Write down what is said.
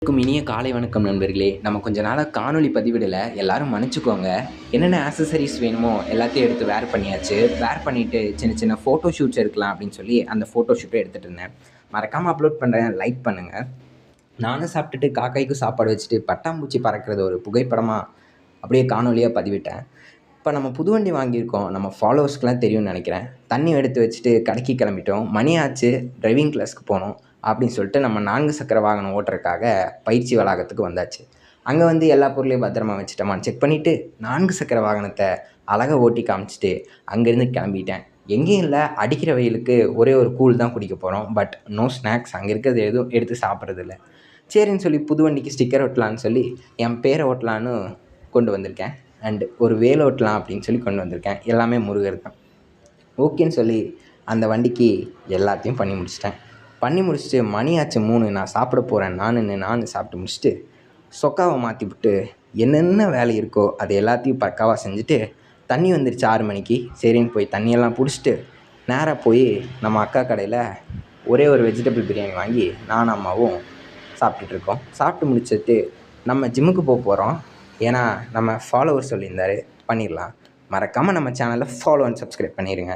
இனிய காலை வணக்கம் நண்பர்களே. நம்ம கொஞ்ச நாளா காணொளி பதிவிடல. எல்லாரும் மன்னிச்சுக்கோங்க. என்னென்ன ஆக்சஸரீஸ் வேணுமோ எல்லாத்தையும் எடுத்து வேர் பண்ணியாச்சு. வேர் பண்ணிட்டு சின்ன சின்ன ஃபோட்டோ ஷூட்ஸ் எடுக்கலாம் அப்படின்னு சொல்லி அந்த ஃபோட்டோ ஷூட்டும் எடுத்துட்டு இருந்தேன். மறக்காம அப்லோட் பண்றேன். லைக் பண்ணுங்க. நானும் சாப்பிட்டுட்டு காக்காய்க்கும் சாப்பாடு வச்சுட்டு பட்டாம்பூச்சி பறக்கிறது ஒரு புகைப்படமா அப்படியே காணொளியா பதிவிட்டேன். இப்போ நம்ம புது வண்டி வாங்கியிருக்கோம். நம்ம ஃபாலோவர்ஸ்க்குலாம் தெரியும்னு நினைக்கிறேன். தண்ணி எடுத்து வச்சுட்டு கடைக்கு கிளம்பிட்டோம். மணி ஆச்சு. டிரைவிங் கிளாஸ்க்கு போகணும் அப்படின்னு சொல்லிட்டு நம்ம 4 சக்கர வாகனம் ஓட்டுறதுக்காக பயிற்சி வளாகத்துக்கு வந்தாச்சு. அங்கே வந்து எல்லா பொருளையும் பத்திரமா வச்சுட்டோமான்னு செக் பண்ணிவிட்டு 4 சக்கர வாகனத்தை அழகாக ஓட்டி காமிச்சிட்டு அங்கேருந்து கிளம்பிட்டேன். எங்கேயும் இல்லை, அடிக்கிற வெயிலுக்கு ஒரே ஒரு கூழ் தான் குடிக்க போகிறோம். But no snacks. அங்கே இருக்கிறது எதுவும் எடுத்து சாப்பிட்றதில்ல. சரின்னு சொல்லி புது வண்டிக்கு ஸ்டிக்கர் ஒட்டலான்னு சொல்லி என் பேரை ஓட்டலான்னு கொண்டு வந்திருக்கேன். அண்டு ஒரு வேல் ஓட்டலாம் அப்படின்னு சொல்லி கொண்டு வந்திருக்கேன். எல்லாமே முருகர் தான். ஓகேன்னு சொல்லி அந்த வண்டிக்கு எல்லாத்தையும் பண்ணி முடிச்சுட்டு மணி ஆச்சு 3. நான் சாப்பிட போகிறேன். நான் சாப்பிட்டு முடிச்சுட்டு சொக்காவை மாற்றிவிட்டு என்னென்ன வேலை இருக்கோ அது எல்லாத்தையும் பக்காவாக செஞ்சுட்டு தண்ணி வந்துருச்சு 6 மணிக்கு. சரின்னு போய் தண்ணியெல்லாம் பிடிச்சிட்டு நேராக போய் நம்ம அக்கா கடையில் ஒரே ஒரு வெஜிடபிள் பிரியாணி வாங்கி நானும் அம்மாவும் சாப்பிட்டுட்ருக்கோம். சாப்பிட்டு முடிச்சுட்டு நம்ம ஜிம்முக்கு போகிறோம். ஏன்னா நம்ம ஃபாலோவர் சொல்லியிருந்தார், பண்ணிடலாம். மறக்காமல் நம்ம சேனலை ஃபாலோ அண்ட் சப்ஸ்கிரைப் பண்ணிடுங்க.